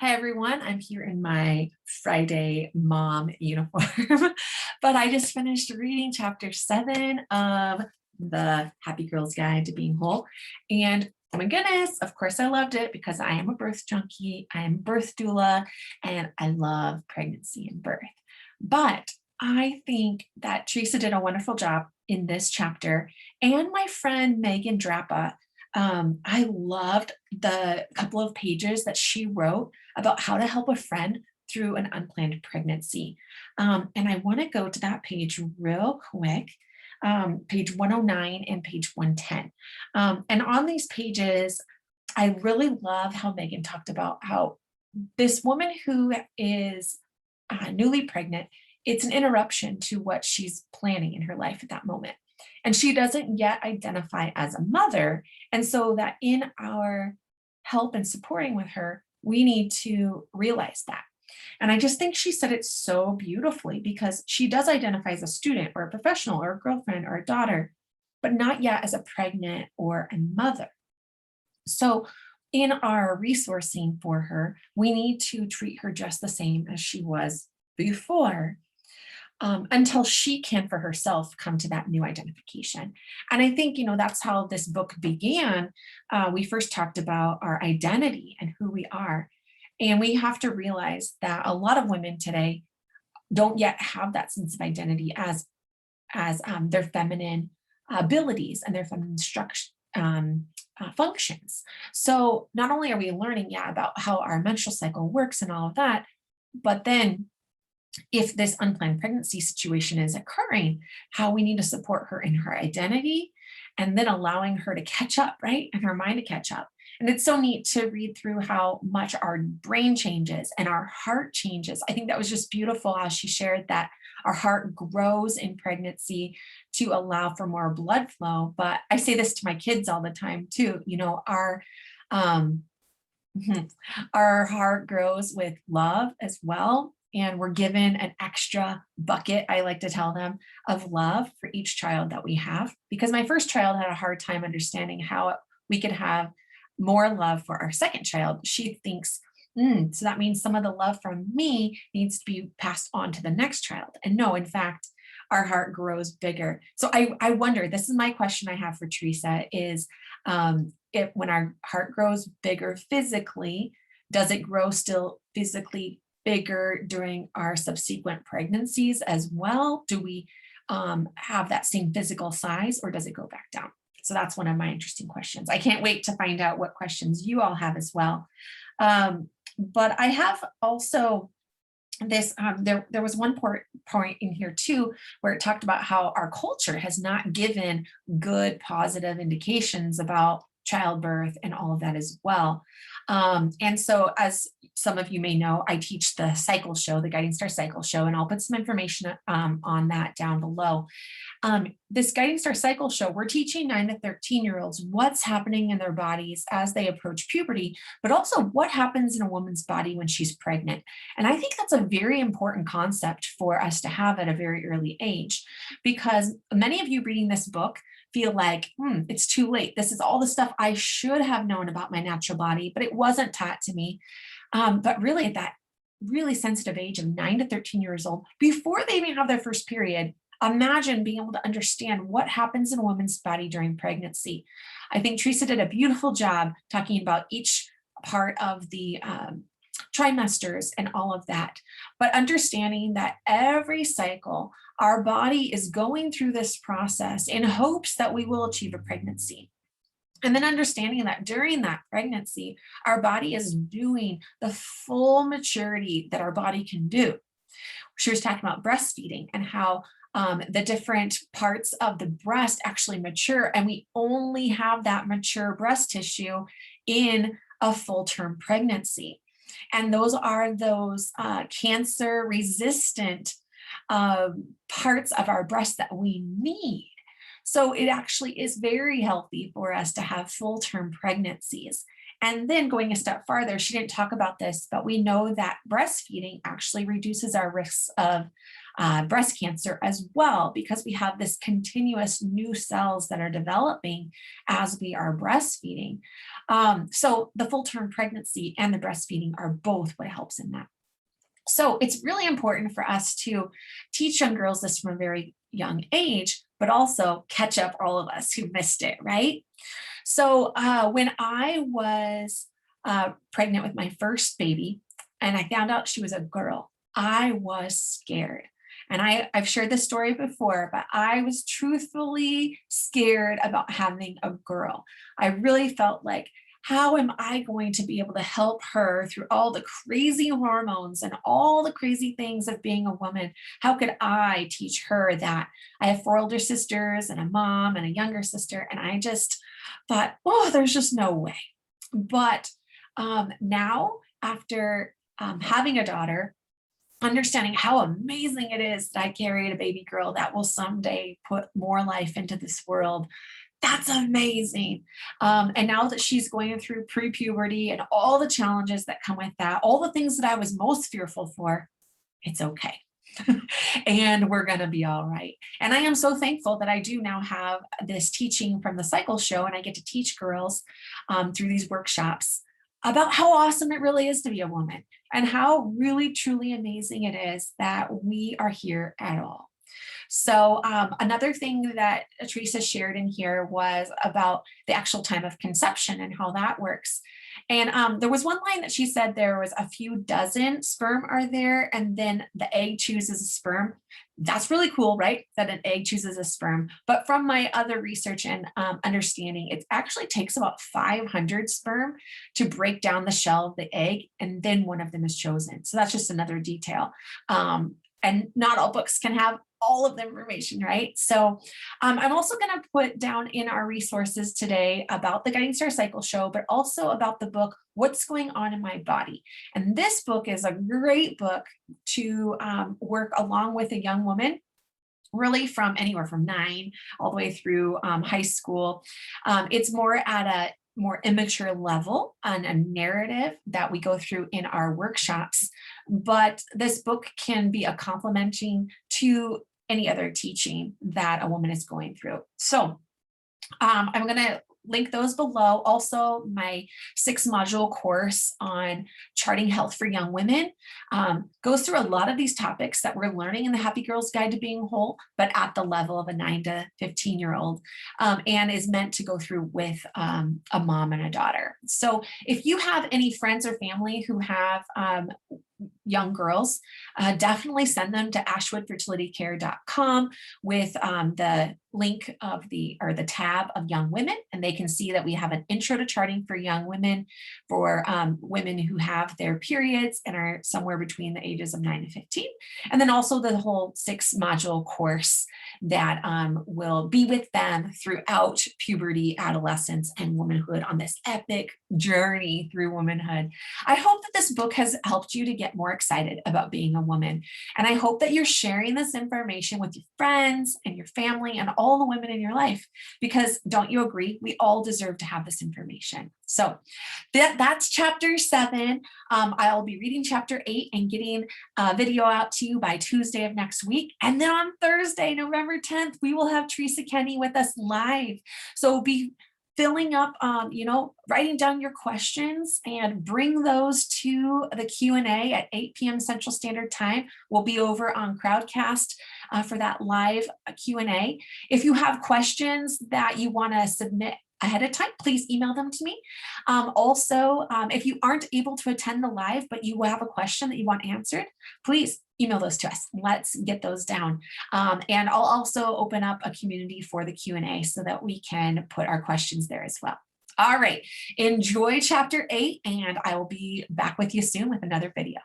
Hi everyone, I'm here in my Friday mom uniform, but I just finished reading chapter 7 of the Happy Girl's Guide to Being Whole. And oh my goodness, of course I loved it because I am a birth junkie, I am a birth doula, and I love pregnancy and birth. But I think that Teresa did a wonderful job in this chapter, and my friend Megan Drappa. I loved the couple of pages that she wrote about how to help a friend through an unplanned pregnancy. And I want to go to that page real quick, page 109 and page 110. And on these pages, I really love how Megan talked about how this woman who is newly pregnant, it's an interruption to what she's planning in her life at that moment. And she doesn't yet identify as a mother. And so that in our help and supporting with her, we need to realize that. And I just think she said it so beautifully because she does identify as a student or a professional or a girlfriend or a daughter, but not yet as a pregnant or a mother. So in our resourcing for her, we need to treat her just the same as she was before, until she can for herself come to that new identification. And I think, that's how this book began. We first talked about our identity and who we are. And we have to realize that a lot of women today don't yet have that sense of identity as their feminine abilities and their feminine structure. Functions. So not only are we learning, about how our menstrual cycle works and all of that, but then if this unplanned pregnancy situation is occurring, how we need to support her in her identity and then allowing her to catch up, right? And her mind to catch up. And it's so neat to read through how much our brain changes and our heart changes. I think that was just beautiful how she shared that our heart grows in pregnancy to allow for more blood flow. But I say this to my kids all the time too, um, our heart grows with love as well. And we're given an extra bucket, I like to tell them, of love for each child that we have. Because my first child had a hard time understanding how we could have more love for our second child. She thinks, so that means some of the love from me needs to be passed on to the next child. And no, in fact, our heart grows bigger. So I wonder, this is my question I have for Teresa is, if when our heart grows bigger physically, does it grow still physically bigger during our subsequent pregnancies as well? Do we have that same physical size or does it go back down? So that's one of my interesting questions. I can't wait to find out what questions you all have as well. But I have also this, there was one point in here too, where it talked about how our culture has not given good positive indications about childbirth and all of that as well. And so as some of you may know, I teach the cycle show, the Guiding Star Cycle Show, and I'll put some information on that down below. This Guiding Star Cycle Show, we're teaching 9 to 13-year-olds what's happening in their bodies as they approach puberty, but also what happens in a woman's body when she's pregnant. And I think that's a very important concept for us to have at a very early age, because many of you reading this book feel like, it's too late. This is all the stuff I should have known about my natural body, but it wasn't taught to me. But really at that really sensitive age of 9 to 13 years old, before they even have their first period, imagine being able to understand what happens in a woman's body during pregnancy. I think Teresa did a beautiful job talking about each part of the trimesters and all of that, but understanding that every cycle, our body is going through this process in hopes that we will achieve a pregnancy. And then understanding that during that pregnancy, our body is doing the full maturity that our body can do. She was talking about breastfeeding and how the different parts of the breast actually mature, and we only have that mature breast tissue in a full-term pregnancy. And those are those cancer resistant parts of our breast that we need. So it actually is very healthy for us to have full-term pregnancies. And then going a step farther, she didn't talk about this, but we know that breastfeeding actually reduces our risks of breast cancer as well, because we have this continuous new cells that are developing as we are breastfeeding. So the full term pregnancy and the breastfeeding are both what helps in that. So it's really important for us to teach young girls this from a very young age, but also catch up all of us who missed it, right? So when I was pregnant with my first baby and I found out she was a girl, I was scared. And I've shared this story before, but I was truthfully scared about having a girl. I really felt like, how am I going to be able to help her through all the crazy hormones and all the crazy things of being a woman? How could I teach her that? I have 4 older sisters and a mom and a younger sister. And I just thought, oh, there's just no way. But now, after having a daughter, understanding how amazing it is that I carried a baby girl that will someday put more life into this world. That's amazing. And now that she's going through pre-puberty and all the challenges that come with that, all the things that I was most fearful for, it's okay. And we're going to be all right. And I am so thankful that I do now have this teaching from the Cycle Show, and I get to teach girls through these workshops about how awesome it really is to be a woman and how really, truly amazing it is that we are here at all. So another thing that Teresa shared in here was about the actual time of conception and how that works. And there was one line that she said there was a few dozen sperm are there, and then the egg chooses a sperm. That's really cool, right? That an egg chooses a sperm. But from my other research and understanding, it actually takes about 500 sperm to break down the shell of the egg, and then one of them is chosen. So that's just another detail. And not all books can have all of the information, right? So I'm also going to put down in our resources today about the Guiding Star Cycle Show, but also about the book, What's Going On in My Body. And this book is a great book to work along with a young woman, really from anywhere from 9 all the way through high school. It's more at a more immature level on a narrative that we go through in our workshops. But this book can be a complementing to any other teaching that a woman is going through. So I'm going to link those below. Also, my 6-module course on charting health for young women goes through a lot of these topics that we're learning in the Happy Girls Guide to Being Whole, but at the level of a 9 to 15-year-old, and is meant to go through with a mom and a daughter. So if you have any friends or family who have young girls, definitely send them to ashwoodfertilitycare.com with the link of the tab of young women, and they can see that we have an intro to charting for young women for women who have their periods and are somewhere between the ages of 9 and 15. And then also the whole 6-module course that will be with them throughout puberty, adolescence, and womanhood on this epic journey through womanhood. I hope that this book has helped you to get more excited about being a woman. And I hope that you're sharing this information with your friends and your family and all the women in your life, because don't you agree? We all deserve to have this information. So that's chapter 7. I'll be reading chapter 8 and getting a video out to you by Tuesday of next week. And then on Thursday, November 10th, we will have Teresa Kenny with us live. So be filling up, writing down your questions and bring those to the Q&A at 8 p.m. Central Standard Time. We'll be over on Crowdcast for that live Q&A. If you have questions that you want to submit ahead of time, please email them to me. Also, if you aren't able to attend the live, but you have a question that you want answered, please email those to us. Let's get those down. And I'll also open up a community for the Q&A so that we can put our questions there as well. All right, enjoy chapter 8, and I will be back with you soon with another video.